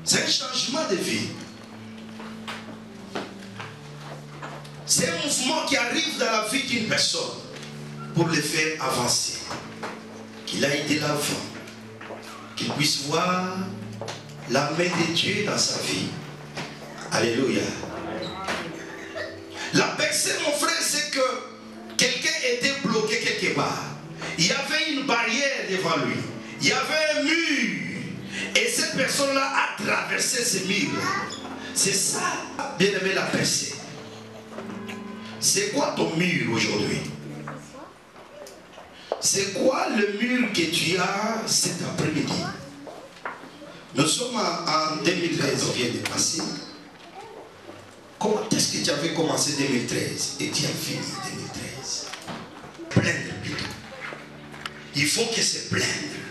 C'est un changement de vie. C'est un mouvement qui arrive dans la vie d'une personne pour le faire avancer. Qu'il aille de l'avant. Qu'il puisse voir la main de Dieu dans sa vie. Alléluia. La personne, mon frère, c'est que quelqu'un était bloqué quelque part. Il y avait une barrière devant lui. Il y avait un mur. Et cette personne-là a traversé ce mur. C'est ça, bien aimé, la percée. C'est quoi ton mur aujourd'hui? C'est quoi le mur que tu as cet après-midi? Nous sommes en 2013, on vient de passer. Comment est-ce que tu avais commencé 2013 et tu as fini 2013? Plaindre plutôt. Il faut que c'est plaindre.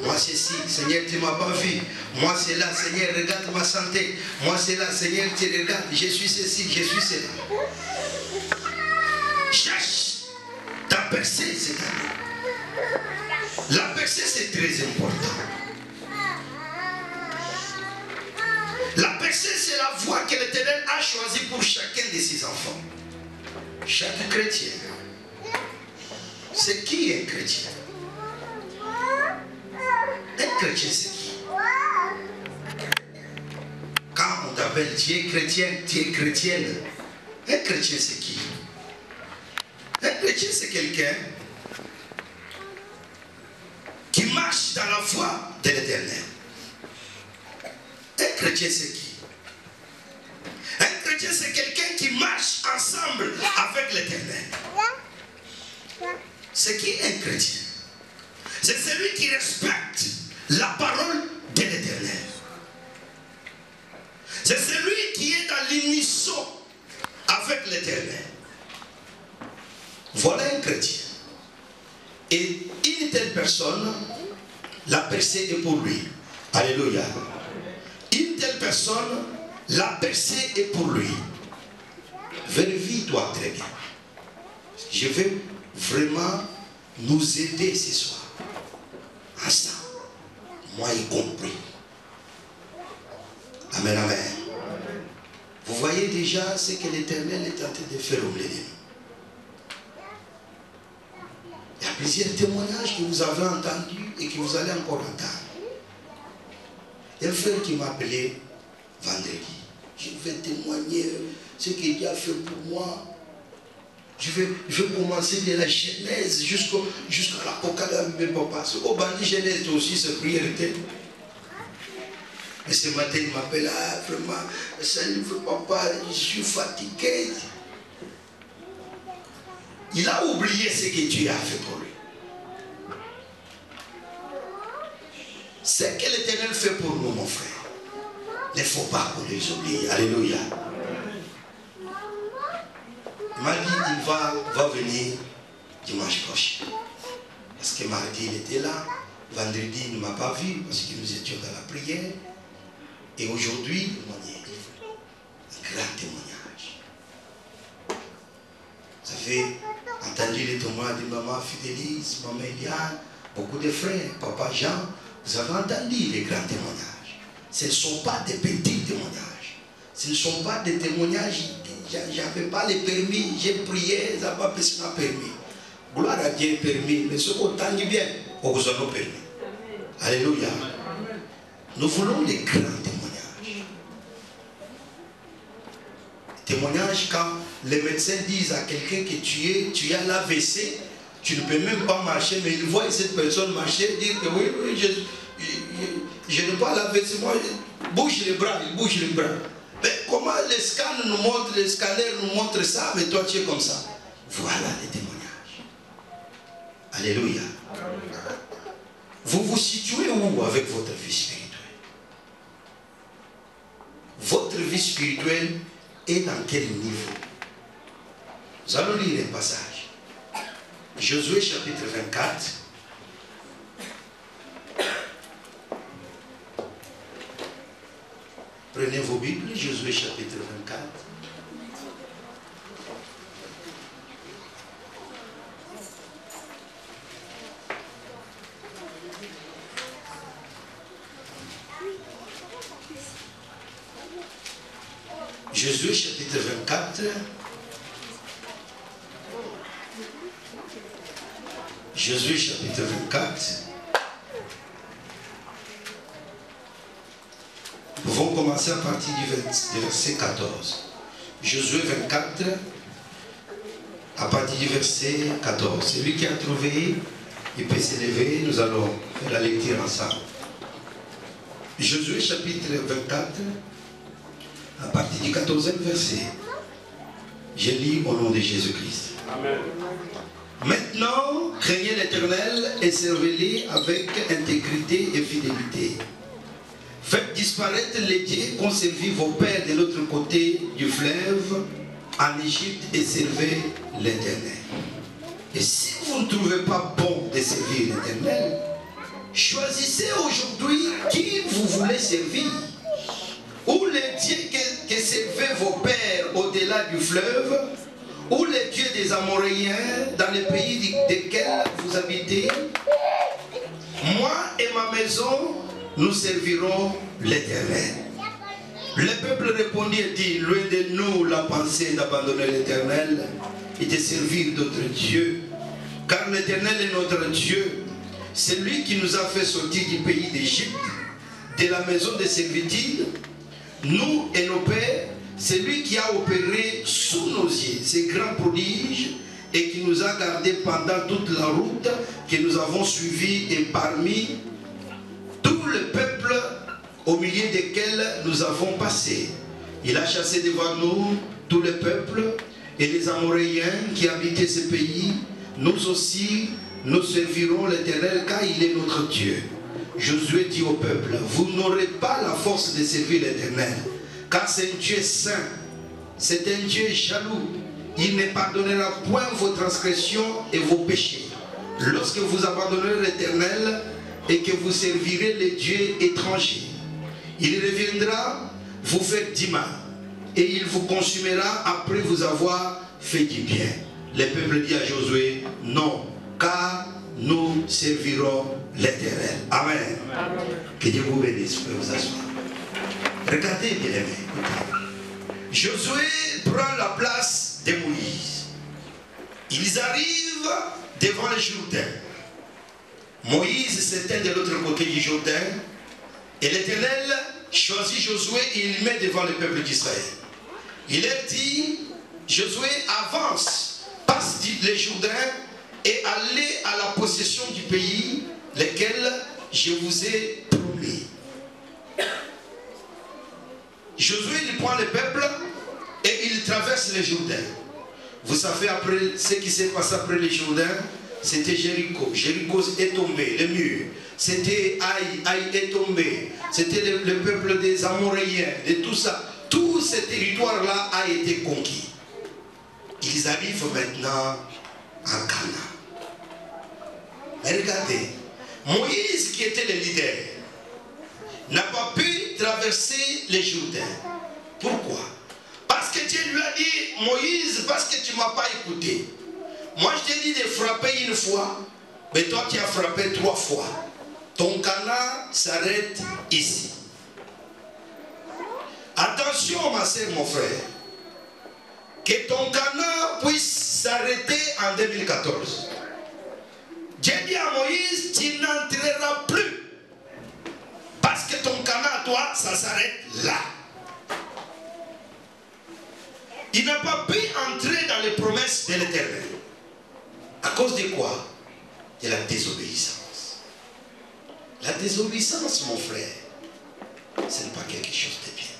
Moi c'est ci, Seigneur, tu ne m'as pas vu. Moi c'est là, Seigneur, regarde ma santé. Moi c'est là, Seigneur, tu regardes. Je suis ceci, je suis cela. Cherche ta percée cette année. La percée c'est très important. La percée c'est la voie que l'Éternel a choisie pour chacun de ses enfants. Chaque chrétien. C'est qui un chrétien? Un chrétien c'est qui? Quand on t'appelle tu es chrétien, tu es chrétienne. Un chrétien c'est qui? Un chrétien c'est quelqu'un qui marche dans la voie de l'Éternel. Un chrétien c'est qui? Un chrétien c'est quelqu'un qui marche ensemble avec l'Éternel. C'est qui un chrétien? C'est celui qui respecte la parole de l'Éternel. C'est celui qui est dans l'unisson avec l'Éternel. Voilà un chrétien. Et une telle personne, la percée est pour lui. Alléluia. Une telle personne, la percée est pour lui. Vérifie-toi très bien. Je vais vraiment nous aider ce soir. Ensemble. Moi y compris. Amen, amen. Vous voyez déjà ce que l'Éternel est en train de faire au milieu de nous. Il y a plusieurs témoignages que vous avez entendus et que vous allez encore entendre. Il y a un frère qui m'a appelé vendredi. Je vais témoigner ce que Dieu a fait pour moi. Je vais commencer de la Genèse jusqu'à l'Apocalypse de papa. Au bandit Genèse aussi, c'est prière. Mais ce matin, il m'appelle, vraiment, salut papa, je suis fatigué. Il a oublié ce que Dieu a fait pour lui. Ce que l'Éternel fait pour nous, mon frère, il ne faut pas qu'on les oublie. Alléluia. Il m'a dit qu'il va venir dimanche prochain. Parce que mardi, il était là. Vendredi, il ne m'a pas vu parce que nous étions dans la prière. Et aujourd'hui, un grand témoignage. Vous avez entendu les témoignages de maman Fidélise, maman Eliane, beaucoup de frères, papa Jean. Vous avez entendu les grands témoignages. Ce ne sont pas des petits témoignages. Ce ne sont pas des témoignages. J'avais pas les permis. J'ai prié, ça n'a pas permis. Gloire à Dieu, permis. Mais ce qu'on t'a bien, on vous a pas permis. Alléluia. Nous voulons les grands témoignages. Témoignages quand les médecins disent à quelqu'un que tu as l'AVC, tu ne peux même pas marcher, mais ils voient cette personne marcher, dire que oui, je n'ai pas l'AVC, moi, bouge les bras, il bouge les bras. Mais comment les scanners nous montrent, les scanners nous montrent ça, mais toi tu es comme ça. Voilà les témoignages. Alléluia. Vous vous situez où avec votre vie spirituelle? Votre vie spirituelle est dans quel niveau? Nous allons lire un passage. Josué chapitre 24. Prenez vos Bibles, Josué chapitre 24. Josué chapitre 24. Josué chapitre 24. Nous pouvons commencer à partir du verset 14. Josué 24, à partir du verset 14. Celui qui a trouvé, il peut s'élever. Nous allons faire la lecture ensemble. Josué chapitre 24, à partir du 14e verset. Je lis au nom de Jésus-Christ. Amen. Maintenant, craignez l'Éternel et servez-le avec intégrité et fidélité. Faites disparaître les dieux qu'ont servi vos pères de l'autre côté du fleuve en Égypte et servez l'Éternel. Et si vous ne trouvez pas bon de servir l'Éternel, choisissez aujourd'hui qui vous voulez servir. Ou les dieux que servaient vos pères au-delà du fleuve, ou les dieux des Amoréens dans les pays desquels vous habitez. Moi et ma maison, nous servirons l'Éternel. Le peuple répondit et dit, loin de nous la pensée d'abandonner l'Éternel et de servir d'autres dieux. Car l'Éternel est notre Dieu. C'est lui qui nous a fait sortir du pays d'Égypte, de la maison de servitude. Nous et nos pères, c'est lui qui a opéré sous nos yeux ces grands prodiges et qui nous a gardés pendant toute la route que nous avons suivie et parmi tout le peuple au milieu desquels nous avons passé. Il a chassé devant nous tout le peuple et les Amoréens qui habitaient ce pays. Nous aussi, nous servirons l'Éternel car il est notre Dieu. Josué dit au peuple, vous n'aurez pas la force de servir l'Éternel, car c'est un Dieu saint, c'est un Dieu jaloux. Il ne pardonnera point vos transgressions et vos péchés. Lorsque vous abandonnerez l'Éternel et que vous servirez les dieux étrangers, il reviendra vous faire du mal et il vous consumera après vous avoir fait du bien. Le peuple dit à Josué, non, car nous servirons l'Éternel. Amen. Amen. Que Dieu vous bénisse. Vous pouvez vous asseoir. Regardez bien aimé. Josué prend la place de Moïse. Ils arrivent devant le Jourdain. Moïse s'éteint de l'autre côté du Jourdain. Et l'Éternel choisit Josué et il met devant le peuple d'Israël. Il leur dit, Josué avance, passe le Jourdain et allez à la possession du pays, lequel je vous ai promis. Josué, il prend le peuple et il traverse le Jourdain. Vous savez, après ce qui s'est passé après le Jourdain, c'était Jéricho. Jéricho est tombé, le mur. C'était Aïe est tombé. C'était le peuple des Amoréens, de tout ça. Tout ce territoire-là a été conquis. Ils arrivent maintenant en Canaan. Mais regardez, Moïse qui était le leader n'a pas pu traverser le Jourdain. Pourquoi? Parce que Dieu lui a dit, Moïse, parce que tu ne m'as pas écouté. Moi je t'ai dit de frapper une fois, mais toi tu as frappé 3 fois. Ton Canaan s'arrête ici. Attention ma soeur, mon frère, que ton Canaan puisse s'arrêter en 2014. Dieu dit à Moïse, tu n'entreras plus. Parce que ton Canaan, toi, ça s'arrête là. Il n'a pas pu entrer dans les promesses de l'Éternel. À cause de quoi? De la désobéissance. La désobéissance, mon frère, ce n'est pas quelque chose de bien.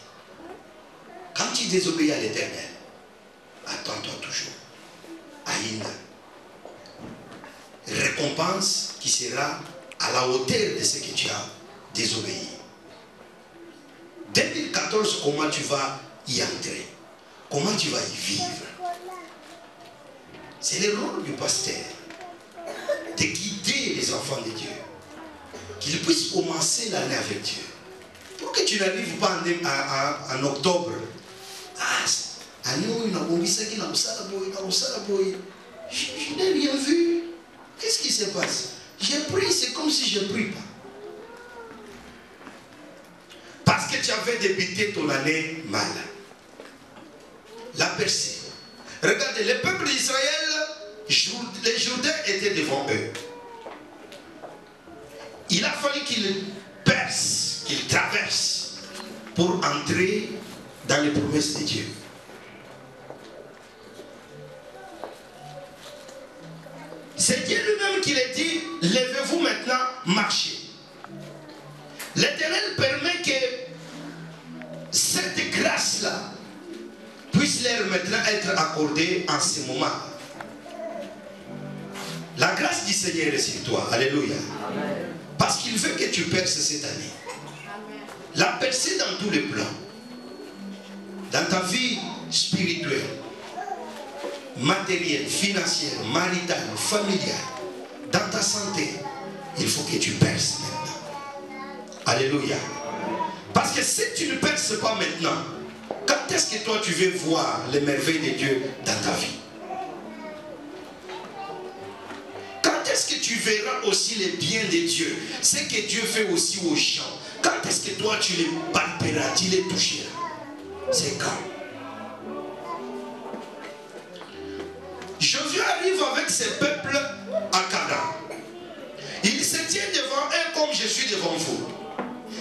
Quand tu désobéis à l'Éternel, attends-toi toujours à une récompense qui sera à la hauteur de ce que tu as désobéi. 2014, comment tu vas y entrer? Comment tu vas y vivre? C'est le rôle du pasteur de guider les enfants de Dieu, qu'ils puissent commencer l'année avec Dieu. Pour que tu n'arrives pas en octobre. Je n'ai rien vu. Qu'est-ce qui se passe? J'ai pris, c'est comme si je ne prie pas. Parce que tu avais débuté ton année mal. la percée. Regardez, le peuple d'Israël, les Jourdains étaient devant eux. Il a fallu qu'ils percent, qu'ils traversent pour entrer dans les promesses de Dieu. C'est Dieu lui-même qui les dit, levez-vous maintenant, marchez. L'Éternel permet que cette grâce-là puisse leur maintenant être accordée en ce moment. La grâce du Seigneur est sur toi. Alléluia. Amen. Parce qu'il veut que tu perces cette année. Amen. La percer dans tous les plans. Dans ta vie spirituelle, matérielle, financière, maritale, familiale, dans ta santé, il faut que tu perces maintenant. Alléluia. Parce que si tu ne perces pas maintenant, quand est-ce que toi tu veux voir les merveilles de Dieu dans ta vie? Quand est-ce que tu verras aussi les biens de Dieu? Ce que Dieu fait aussi aux gens. Quand est-ce que toi tu les palperas, tu les toucheras? C'est quand? Josué arrive avec ses peuples à Canaan. Il se tient devant eux comme je suis devant vous.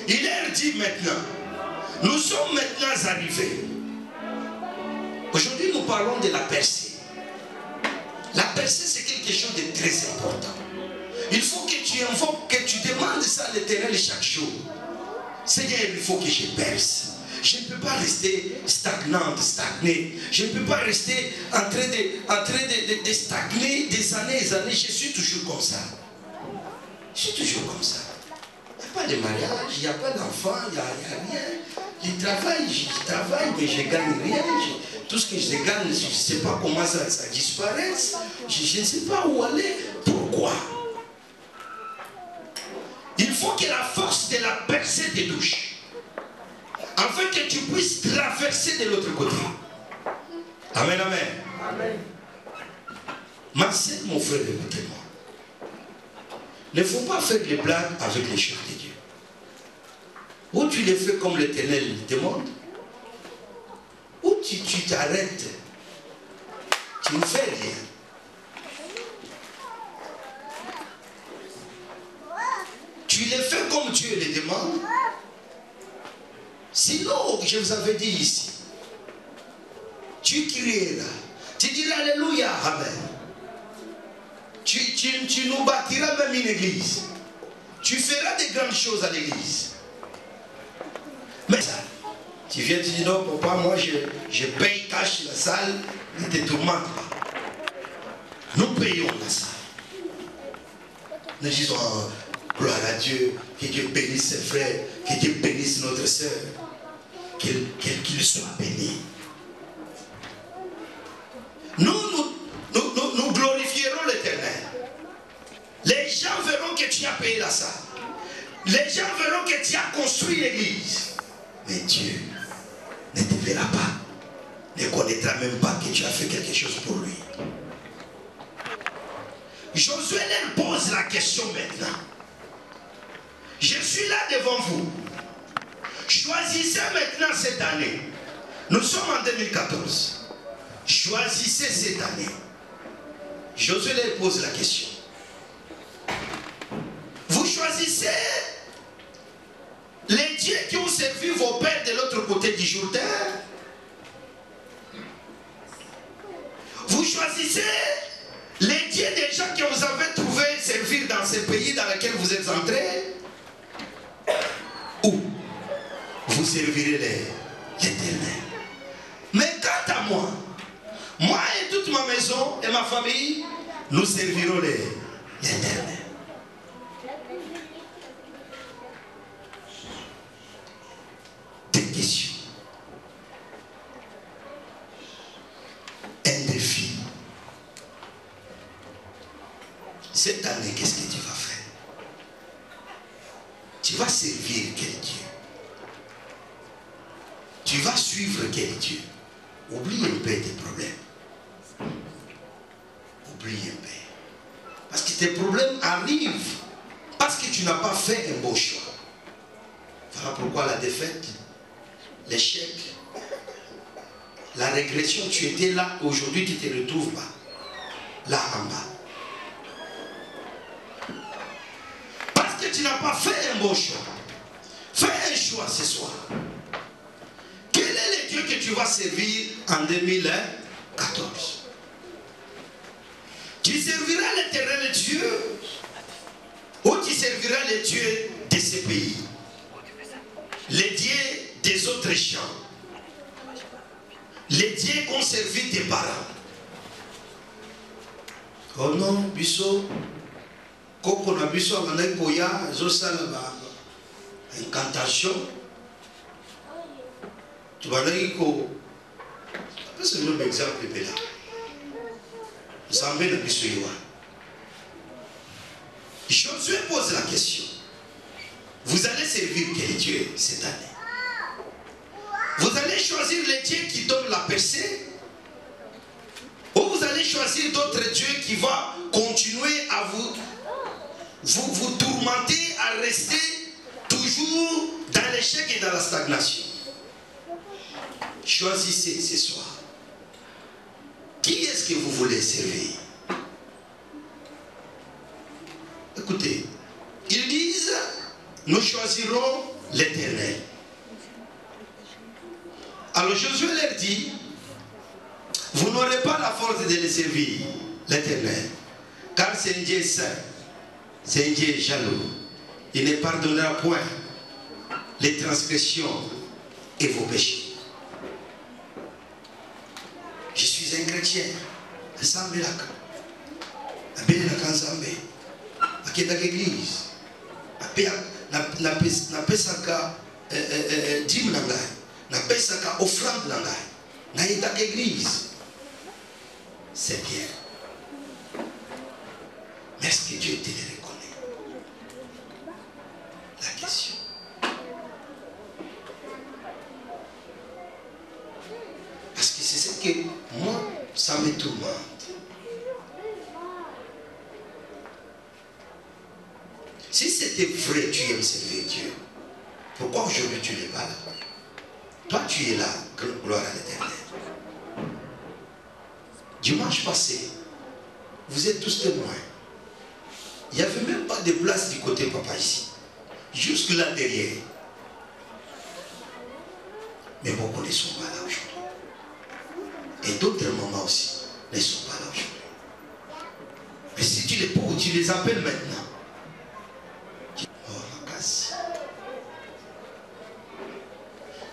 Il leur dit maintenant, nous sommes maintenant arrivés. Aujourd'hui nous parlons de la percée. La percée c'est quelque chose de très important. Il faut que tu invoques, que tu demandes ça à l'Éternel chaque jour. Seigneur, il faut que je perce. Je ne peux pas rester stagné. Je ne peux pas rester en train de stagner des années et des années. Je suis toujours comme ça. Je suis toujours comme ça. Il n'y a pas de mariage, il n'y a pas d'enfant, il n'y a rien. Je travaille, mais je ne gagne rien. Tout ce que je gagne, je ne sais pas comment ça disparaît. Je ne sais pas où aller. Pourquoi? Il faut que la force de la percée te touche. Afin que tu puisses traverser de l'autre côté. Amen, amen. Amen. Ma sœur, mon frère, écoutez-moi. Ne faut pas faire des blagues avec les choses de Dieu. Ou tu les fais comme l'Éternel demande, ou tu t'arrêtes. Tu ne fais rien. Tu les fais comme Dieu les demande. Sinon, je vous avais dit ici, tu crieras, tu diras Alléluia, Amen. Tu nous bâtiras même une église. Tu feras des grandes choses à l'église. Mais ça, tu viens te dire non, papa, moi je paye cash la salle, ne te tourmente pas. Nous payons la salle. Nous disons, gloire à Dieu, que Dieu bénisse ses frères, que Dieu bénisse notre sœur, qu'il soit béni. Nous glorifierons l'Éternel. Les gens verront que tu as payé la salle. Les gens verront que tu as construit l'église. Mais Dieu ne te verra pas, ne connaîtra même pas que tu as fait quelque chose pour lui. Josué leur pose la question maintenant. Je suis là devant vous. Choisissez maintenant cette année. Nous sommes en 2014. Choisissez cette année. Josué leur pose la question. Vous choisissez les dieux qui ont servi vos pères de l'autre côté du Jourdain. Vous choisissez les dieux des gens que vous avez trouvé servir dans ces pays dans lesquels vous êtes entrés. Ou vous servirez l'Éternel. Mais quant à moi et toute ma maison et ma famille, nous servirons l'Éternel. Des questions. Un défi. Cette année, qu'est-ce que tu vas faire? Tu vas servir quel Dieu? Tu vas suivre quel Dieu? Oublie un peu tes problèmes. Oublie un peu. Parce que tes problèmes arrivent parce que tu n'as pas fait un beau choix. Voilà pourquoi la défaite, l'échec, La régression, tu étais là, aujourd'hui tu te retrouves là. Là en bas. Parce que tu n'as pas fait un bon choix. Fais un choix ce soir. Quel est le Dieu que tu vas servir en 2014? Tu serviras l'Éternel Dieu ou tu serviras les dieux de ce pays, les dieux des autres champs, les dieux qu'ont servi tes parents. Oh non, biso, koko na biso amana koya zosala ba incantation. Tu vas dire que c'est un exemple de là. Josué pose la question. Vous allez servir quel Dieu cette année? Vous allez choisir les dieux qui donnent la percée? Ou vous allez choisir d'autres dieux qui vont continuer à vous tourmenter, à rester toujours dans l'échec et dans la stagnation? Choisissez ce soir. Qui est-ce que vous voulez servir? Écoutez, ils disent, nous choisirons l'Éternel. Alors Josué leur dit, vous n'aurez pas la force de le servir, l'Éternel, car c'est un Dieu saint, c'est un Dieu jaloux. Il ne pardonnera point les transgressions et vos péchés. Je suis un chrétien. Sambelaka. Abelaka Nzambe. Akenda l'église. Na pesaka dîme na ngai. Na pesaka offrande na ngai. Na enda l'église. C'est bien. Mais est-ce que Dieu te le reconnaît? La question. Parce que c'est ce que moi, ça me tourmente. Si c'était vrai, tu aimes servir Dieu, pourquoi aujourd'hui tu n'es pas là? Toi, tu es là, gloire à l'Éternel. Dimanche passé, vous êtes tous témoins. Il n'y avait même pas de place du côté papa ici. Jusque là derrière. Mais beaucoup ne sont pas là aujourd'hui. Et d'autres mamans aussi ne sont pas là aujourd'hui. Mais si tu les appelles maintenant,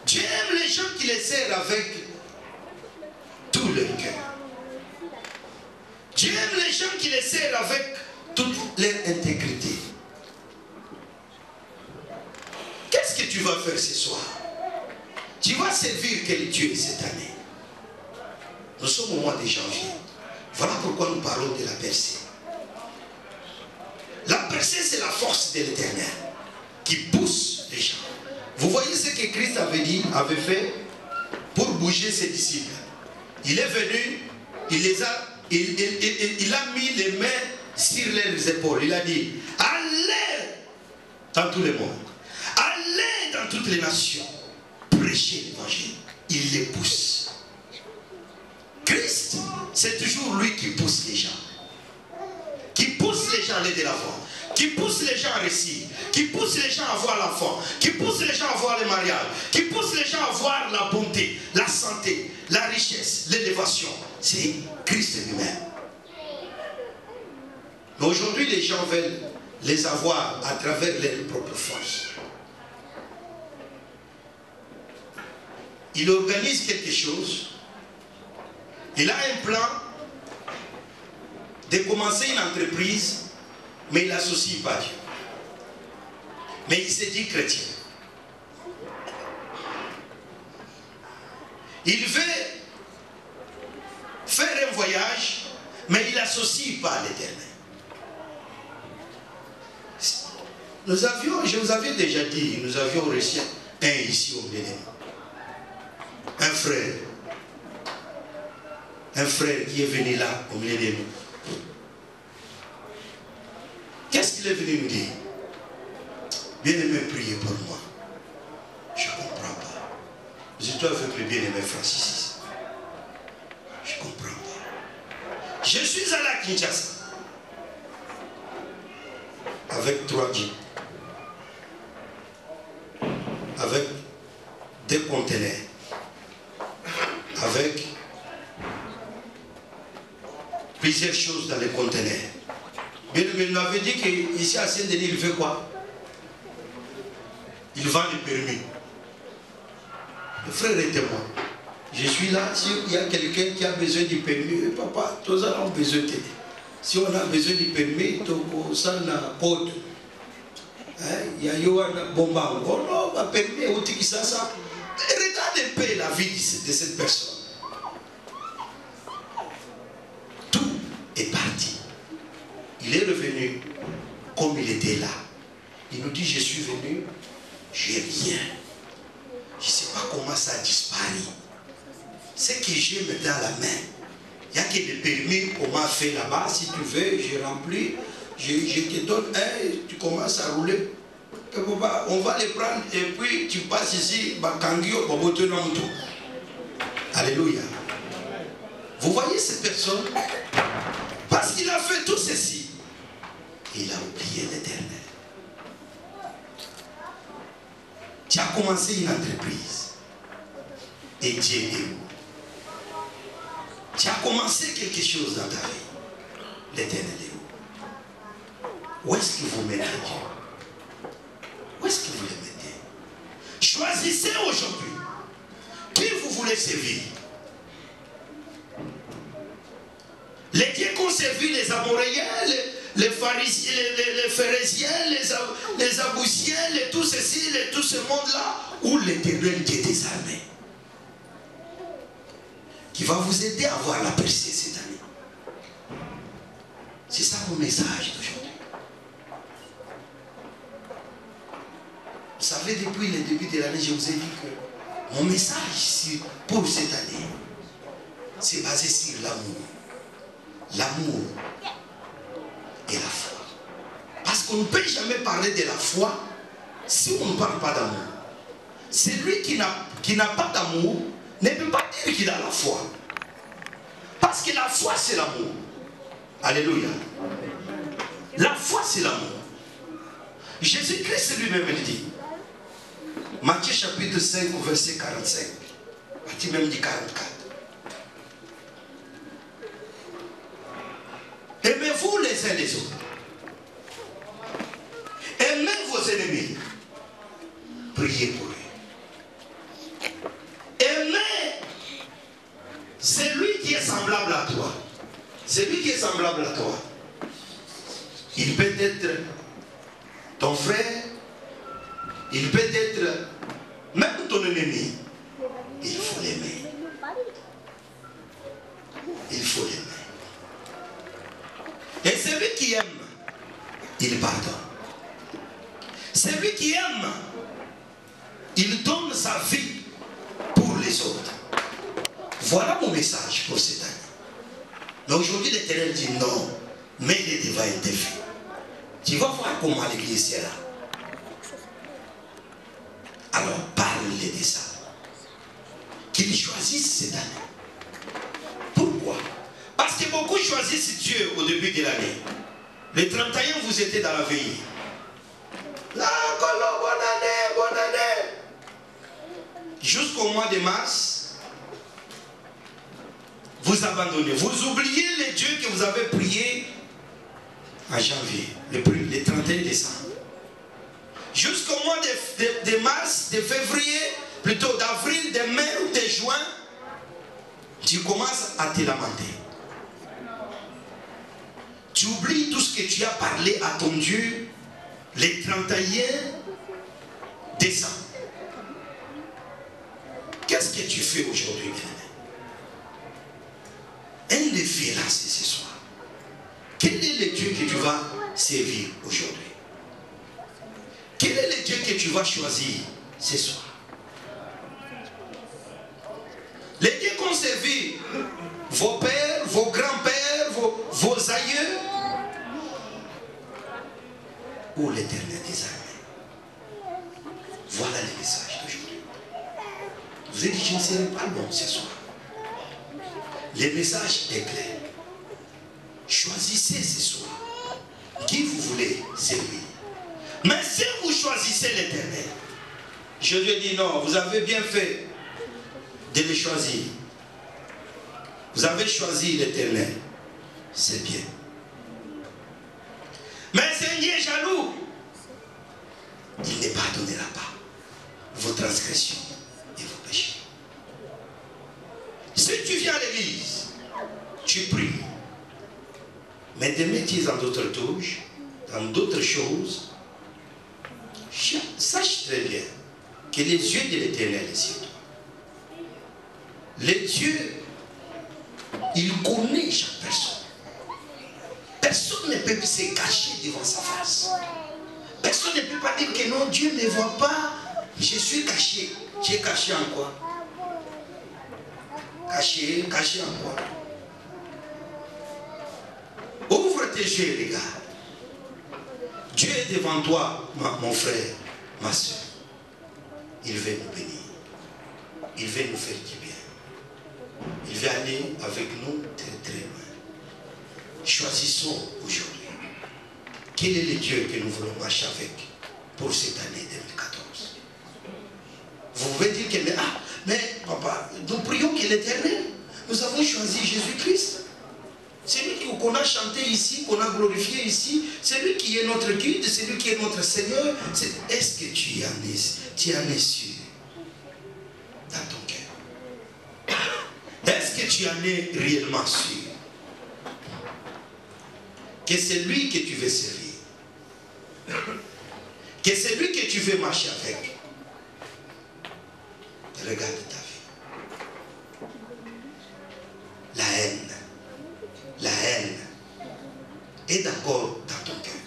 Dieu aime les gens qui les servent avec tout leur cœur. Dieu aime les gens qui les servent avec toute leur intégrité. Qu'est-ce que tu vas faire ce soir? Tu vas servir quel Dieu cette année? Nous sommes au mois de janvier. Voilà pourquoi nous parlons de la percée. La percée, c'est la force de l'Éternel qui pousse les gens. Vous voyez ce que Christ avait fait pour bouger ses disciples. Il est venu, il a mis les mains sur leurs épaules. Il a dit, allez dans tout le monde, allez dans toutes les nations, prêchez l'évangile. Il les pousse. Christ, c'est toujours lui qui pousse les gens. Qui pousse les gens à aller de l'avant. Qui pousse les gens à réussir. Qui pousse les gens à voir l'enfant. Qui pousse les gens à voir le mariage. Qui pousse les gens à voir la bonté, la santé, la richesse, l'élévation. C'est Christ lui-même. Mais aujourd'hui, les gens veulent les avoir à travers leurs propres forces. Il organise quelque chose. Il a un plan de commencer une entreprise, mais il n'associe pas Dieu. Mais il se dit chrétien. Il veut faire un voyage, mais il n'associe pas l'Éternel. Je vous avais déjà dit, nous avions reçu un ici au Millénaire. Un frère. Un frère qui est venu là au milieu de nous. Qu'est-ce qu'il est venu nous dire? Bien-aimé, priez pour moi. Je ne comprends pas. Je dois avec le bien-aimé Francis. Je suis allé à Kinshasa avec 3 jeeps, avec 2 conteneurs, avec plusieurs choses dans les conteneurs. Mais il m'avait dit qu'ici à Saint-Denis, il fait quoi? Il vend les permis. Le frère est témoin. Je suis là, s'il y a quelqu'un qui a besoin du permis, papa, tous ont besoin de t'aider. Si on a besoin du permis, ça n'a code. Il y a un bomba. Oh non, ma permis, où tu ça? Regarde un peu la vie de cette personne. Tout est parti. Il est revenu comme il était là. Il nous dit, je suis venu, j'ai rien. Je ne sais pas comment ça a disparu. Ce que j'ai maintenant à la main, il n'y a que des permis qu'on m'a fait là-bas. Si tu veux, j'ai rempli, je te donne un, tu commences à rouler. On va les prendre et puis tu passes ici, Alléluia. Vous voyez cette personne? Parce qu'il a fait tout ceci, il a oublié l'Éternel. Tu as commencé une entreprise et Dieu est où? Tu as commencé quelque chose dans ta vie. L'Éternel est où? Où est-ce que vous mettez Dieu? Où est-ce que vous le mettez? Choisissez aujourd'hui qui vous voulez servir. Les dieux qu'ont servi les Amoréens, les pharisiens, les pharisiens, les aboussiens, tout ceci, tout ce monde-là, où l'Éternel Dieu des armées, qui va vous aider à voir la percée cette année. C'est ça mon message d'aujourd'hui. Vous savez, depuis le début de l'année, je vous ai dit que mon message pour cette année, c'est basé sur l'amour. L'amour et la foi. Parce qu'on ne peut jamais parler de la foi si on ne parle pas d'amour. Celui qui n'a pas d'amour ne peut pas dire qu'il a la foi. Parce que la foi, c'est l'amour. Alléluia. La foi, c'est l'amour. Jésus-Christ lui-même le dit. Matthieu chapitre 5, verset 45. Matthieu même dit 44. Aimez-vous les uns les autres. Aimez vos ennemis. Priez pour eux. Aimez celui qui est semblable à toi. Celui qui est semblable à toi. Il peut être ton frère. Il peut être même ton ennemi. Il faut l'aimer. Il faut l'aimer. Et celui qui aime, il pardonne. Celui qui aime, il donne sa vie pour les autres. Voilà mon message pour cette année. Mais aujourd'hui, l'Éternel dit non, mets-les devant un défi. Tu vas voir comment l'église est là. Alors parle-les de ça. Qu'ils choisissent cette année. Pourquoi? Parce que beaucoup choisissent Dieu au début de l'année. Le 31, vous étiez dans la veillée. Là, bonne année. Jusqu'au mois de mars, vous abandonnez. Vous oubliez les dieux que vous avez priés en janvier, le 31 décembre. Jusqu'au mois de mars, de février, plutôt d'avril, de mai ou de juin, tu commences à te lamenter. Tu oublies tout ce que tu as parlé à ton Dieu le 31 décembre. Qu'est-ce que tu fais aujourd'hui, bien-aimé? Un défi là, c'est ce soir. Quel est le Dieu que tu vas servir aujourd'hui? Quel est le Dieu que tu vas choisir ce soir? Les dieux qu'ont servi vos pères, vos grands-pères, vos aïeux, ou l'Éternel des armées. Voilà le message d'aujourd'hui. Vous avez dit, je ne serai pas long ce soir. Le message est clair. choisissez ce soir qui vous voulez servir. Mais si vous choisissez l'Éternel, je lui ai dit non, vous avez bien fait de le choisir. Vous avez choisi l'Éternel. C'est bien. Mais c'est un Dieu jaloux. Il ne pardonnera pas vos transgressions et vos péchés. Si tu viens à l'église, tu pries. Mais demain tu es dans d'autres touches, dans d'autres choses. Sache très bien que les yeux de l'Éternel est sur toi. Les dieux, il connaît chaque personne. Personne ne peut se cacher devant sa face. Personne ne peut pas dire que non, Dieu ne voit pas. Je suis caché. Tu es caché en quoi? Caché en quoi? Ouvre tes yeux et regarde. Dieu est devant toi, mon frère, ma soeur. Il veut nous bénir. Il veut nous faire du bien. Il veut aller avec nous très très loin. Choisissons aujourd'hui. Quel est le Dieu que nous voulons marcher avec pour cette année 2014? Vous pouvez dire que mais papa, nous prions que l'Éternel, nous avons choisi Jésus-Christ. C'est lui qu'on a chanté ici, qu'on a glorifié ici. C'est lui qui est notre guide, c'est lui qui est notre Seigneur. Est-ce que tu en es sûr dans ton cœur? Est-ce que tu en es réellement sûr que c'est lui que tu veux servir? Que c'est lui que tu veux marcher avec? Regarde ta vie. La haine est encore dans ton cœur.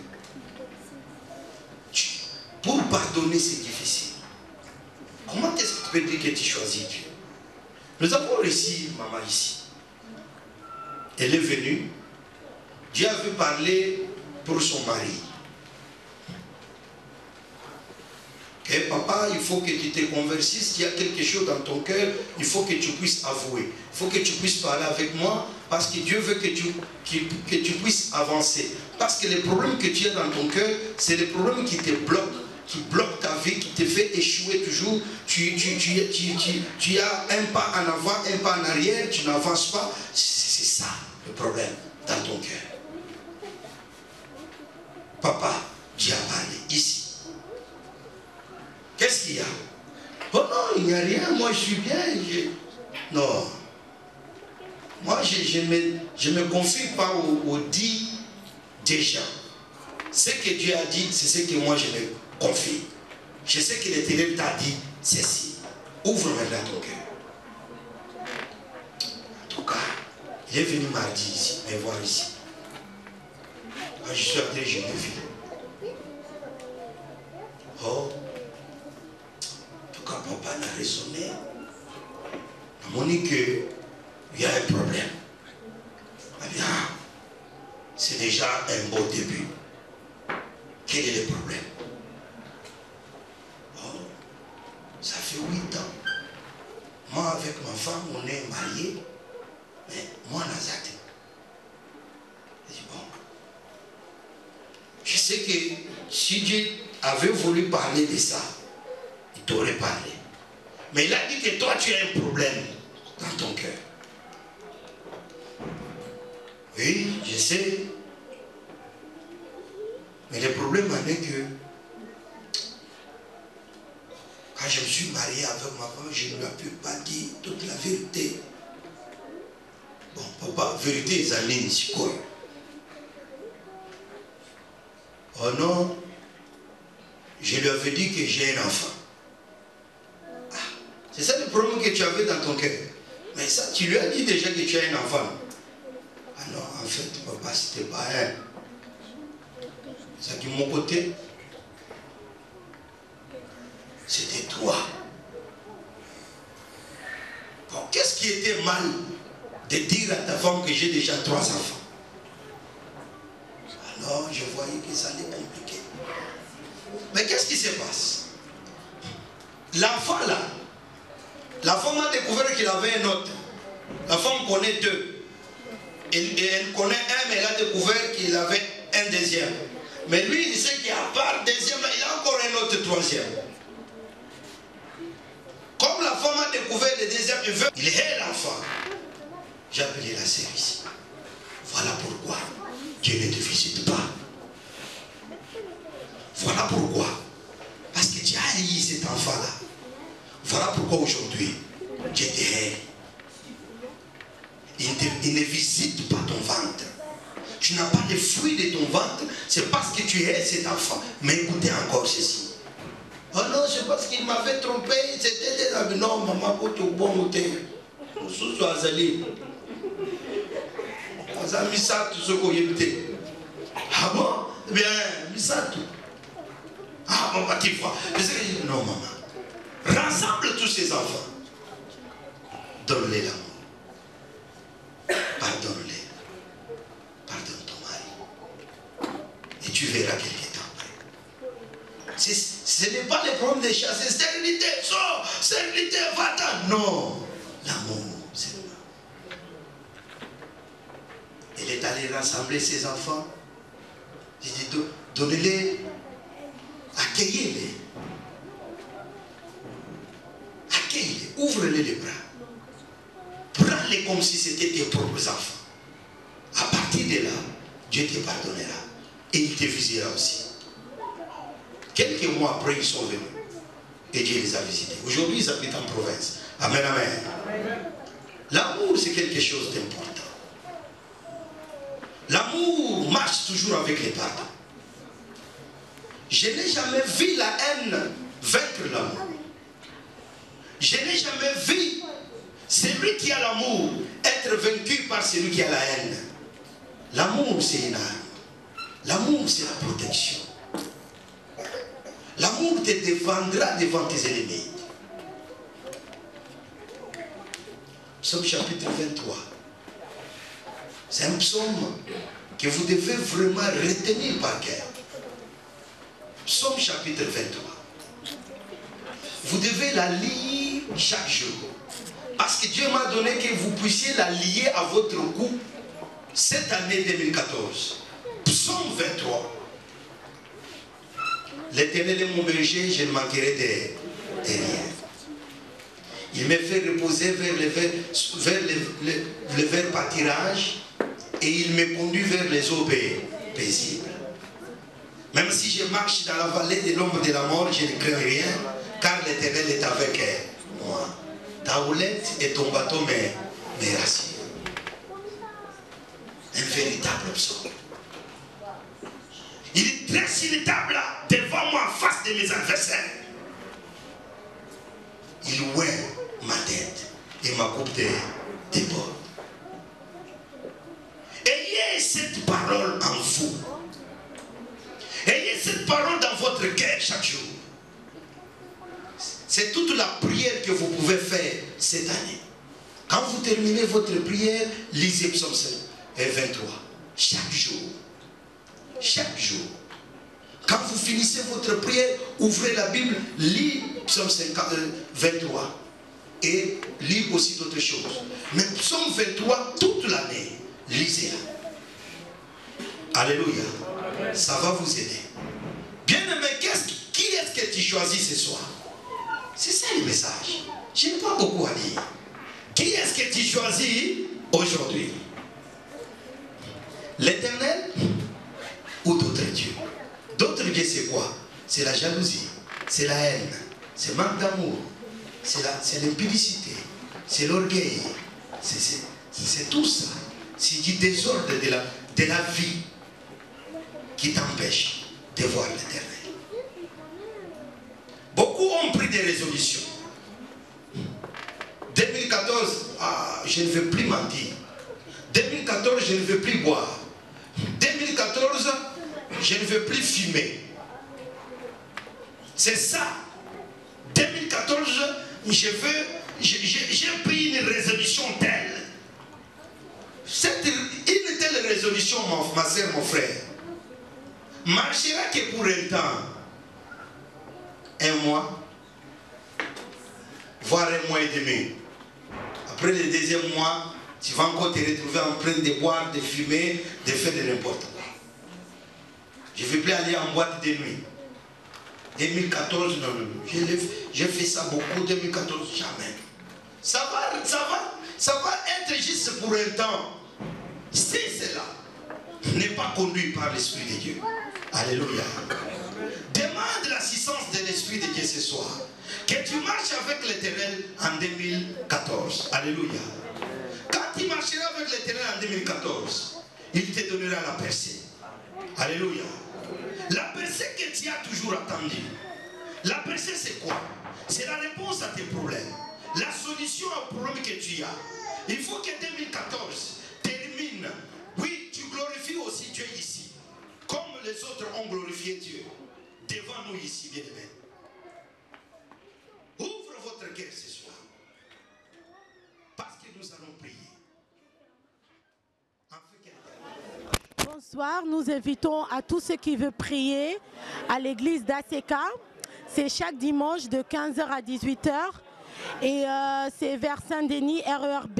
Pour pardonner, c'est difficile. Comment est-ce que tu peux dire que tu choisis Dieu? Nous avons réussi, maman, ici. Elle est venue. Dieu avait parlé pour son mari. Que papa, il faut que tu te convertisses. S'il y a quelque chose dans ton cœur, il faut que tu puisses avouer. Il faut que tu puisses parler avec moi parce que Dieu veut que tu puisses avancer. Parce que les problèmes que tu as dans ton cœur, c'est les problèmes qui te bloquent, qui bloquent ta vie, qui te fait échouer toujours. Tu as un pas en avant, un pas en arrière, tu n'avances pas. C'est ça le problème dans ton cœur. Papa, Dieu a parlé ici. Qu'est-ce qu'il y a? Oh non, il n'y a rien, moi je suis bien. Non. Moi je me confie pas au dit des gens. Ce que Dieu a dit, c'est ce que moi je me confie. Je sais que l'Éternel t'a dit ceci. Ouvre maintenant ton cœur. En tout cas, il est venu mardi ici, me voir ici. Quand je suis entré, je l'ai vu. Oh. Quand papa a raisonné, on m'a dit qu'il y a un problème. Eh bien, c'est déjà un beau début. Quel est le problème? Oh, ça fait 8 ans. Moi, avec ma femme, on est mariés. Mais moi, Nazate. Je dis bon. Je sais que si Dieu avait voulu parler de ça, il t'aurait parlé. Mais il a dit que toi, tu as un problème dans ton cœur. Oui, je sais. Mais le problème en est que quand je me suis marié avec ma femme, je ne lui ai pas dit toute la vérité. Bon, papa, vérité, ils allaient ici quoi? Oh non, je lui avais dit que j'ai un enfant. Ah, c'est ça le problème que tu avais dans ton cœur. Mais ça, tu lui as dit déjà que tu as un enfant. Ah non, en fait, papa, c'était pas un. Ça de mon côté, c'était toi. Bon, qu'est-ce qui était mal de dire à ta femme que j'ai déjà 3 enfants? Alors, je voyais que ça allait compliquer. Mais qu'est-ce qui se passe? L'enfant là, la femme a découvert qu'il avait un autre. La femme connaît 2. elle connaît un, mais elle a découvert qu'il avait un deuxième. Mais lui, il sait qu'à part deuxième, il a encore un autre troisième. Comme la femme a découvert le deuxième, il est l'enfant. J'ai appelé la sœur ici. Voilà pourquoi Dieu ne te visite pas. Voilà pourquoi. Parce que tu as haï cet enfant-là. Voilà pourquoi aujourd'hui, Dieu te hait. Il ne visite pas ton ventre. Tu n'as pas les fruits de ton ventre. C'est parce que tu hais cet enfant. Mais écoutez encore ceci. Oh non, c'est parce qu'il m'avait trompé. C'était des amis. Non, maman, pour tout bon côté. Sous Azali. Azali, ça, tout ce qu'on y était. Ah bon? Bien, ça, tout. Ah bon, bah, tu vois. Non, maman. Rassemble tous ces enfants. Donne-les l'amour. Pardonne-les. Pardonne ton mari. Et tu verras quelque temps après. Ce n'est pas le problème de chasser. Stérilité, sors. Stérilité, va-t'en. Non. L'amour, c'est là. Elle est allée rassembler ses enfants. Il dit, donnez-les. Accueillez-les. Accueillez-les. Ouvre-les les bras. Prends-les comme si c'était tes propres enfants. À partir de là, Dieu te pardonnera. Et il te visitera aussi. Quelques mois après, ils sont venus. Et Dieu les a visités. Aujourd'hui, ils habitent en province. Amen, amen. L'amour, c'est quelque chose d'important. L'amour marche toujours avec les pardons. Je n'ai jamais vu la haine vaincre l'amour. Je n'ai jamais vu celui qui a l'amour être vaincu par celui qui a la haine. L'amour, c'est une arme. L'amour, c'est la protection. L'amour te défendra devant tes ennemis. Psaume chapitre 23. C'est un psaume que vous devez vraiment retenir par cœur. Psaume chapitre 23. Vous devez la lire chaque jour. Parce que Dieu m'a donné que vous puissiez la lier à votre cou cette année 2014. Psaume 23. L'Éternel est mon berger, je ne manquerai de rien. Il me fait reposer vers le vert pâturage et il me conduit vers les eaux paisibles. Même si je marche dans la vallée de l'ombre de la mort, je ne crains rien, car l'Éternel est avec moi. Ta houlette et ton bateau me rassurent. Un véritable psaume. Il dresse une table devant moi en face de mes adversaires. Il oint ma tête et ma coupe déborde. Ayez cette parole en vous. Ayez cette parole dans votre cœur chaque jour. C'est toute la prière que vous pouvez faire cette année. Quand vous terminez votre prière, lisez Psaume 23. Chaque jour. Chaque jour. Quand vous finissez votre prière, ouvrez la Bible, lisez Psaume 23. Et lisez aussi d'autres choses. Mais Psaume 23, toute l'année, lisez-la. Alléluia. Ça va vous aider. Bien-aimé, qui est-ce que tu choisis ce soir? C'est ça le message. Je n'ai pas beaucoup à dire. Qui est-ce que tu choisis aujourd'hui? L'Éternel ou d'autres dieux? D'autres dieux, c'est quoi? C'est la jalousie, c'est la haine, c'est le manque d'amour, c'est l'impudicité, c'est l'orgueil, c'est tout ça. C'est du désordre de la vie qui t'empêche de voir l'Éternel. Beaucoup ont pris des résolutions. 2014, je ne veux plus mentir. 2014, je ne veux plus boire. 2014, je ne veux plus fumer. C'est ça. 2014, j'ai pris une résolution telle. Une telle résolution, ma soeur, mon frère, marchera que pour un temps. Un mois, voire un mois et demi. Après le deuxième mois, Tu vas encore te retrouver en train de boire, de fumer, de faire de n'importe quoi. Je ne vais plus aller en boîte de nuit. 2014, non. J'ai fait ça beaucoup, 2014, jamais. Ça va être juste pour un temps. C'est cela. N'est pas conduit par l'Esprit de Dieu. Alléluia. Demande l'assistance de l'Esprit de Dieu ce soir. Que tu marches avec l'Éternel en 2014. Alléluia. Quand tu marcheras avec l'Éternel en 2014, il te donnera la percée. Alléluia. La percée que tu as toujours attendue. La percée c'est quoi? C'est la réponse à tes problèmes. La solution au problème que tu as. Il faut que 2014 termine. Oui, tu glorifies aussi Dieu ici. Comme les autres ont glorifié Dieu. Devant nous ici, bien-aimés. Ouvre votre cœur ce soir. Parce que nous allons prier. Bonsoir, nous invitons à tous ceux qui veulent prier à l'église d'ACK. C'est chaque dimanche de 15h à 18h. Et c'est vers Saint-Denis, RERB.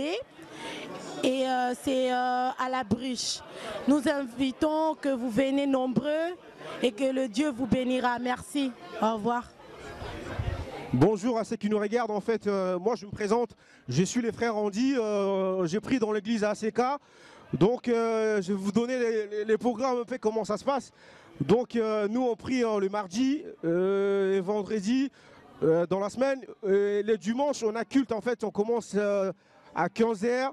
Et c'est à la Bruche. Nous invitons que vous venez nombreux et que le Dieu vous bénira. Merci. Au revoir. Bonjour à ceux qui nous regardent. En fait, moi je me présente. Je suis les frères Andy. J'ai pris dans l'église ACK. Donc je vais vous donner les programmes, un peu comment ça se passe. Donc nous on prie le mardi et vendredi dans la semaine. Les dimanches on a culte en fait, on commence à 15h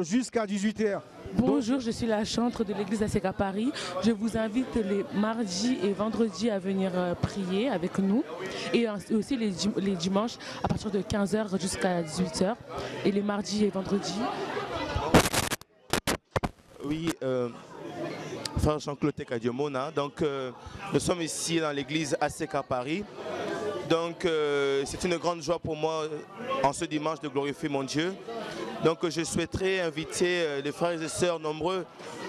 jusqu'à 18h. Bonjour, je suis la chantre de l'église ACK Paris. Je vous invite les mardis et vendredis à venir prier avec nous. Et aussi les dimanches à partir de 15h jusqu'à 18h. Et les mardis et vendredis. Oui, frère Jean-Claude Tekadiomona. Donc, nous sommes ici dans l'église ACK Paris. Donc, c'est une grande joie pour moi en ce dimanche de glorifier mon Dieu. Donc, je souhaiterais inviter les frères et sœurs nombreux.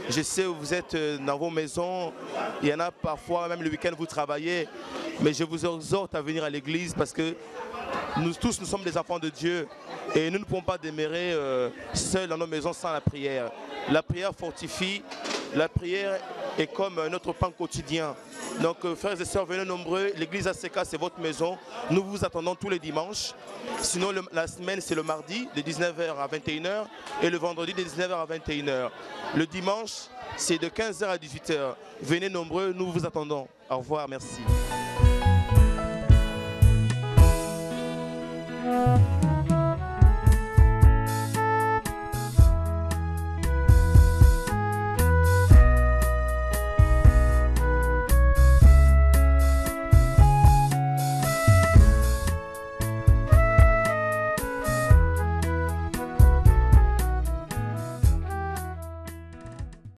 Je sais où vous êtes dans vos maisons. Il y en a parfois, même le week-end, vous travaillez. Mais je vous exhorte à venir à l'église parce que nous tous, nous sommes des enfants de Dieu. Et nous ne pouvons pas demeurer seuls dans nos maisons sans la prière. La prière fortifie, la prière est comme notre pain quotidien. Donc frères et sœurs, venez nombreux, l'église ACK c'est votre maison. Nous vous attendons tous les dimanches. Sinon la semaine c'est le mardi de 19h à 21h et le vendredi de 19h à 21h. Le dimanche c'est de 15h à 18h. Venez nombreux, nous vous attendons. Au revoir, merci.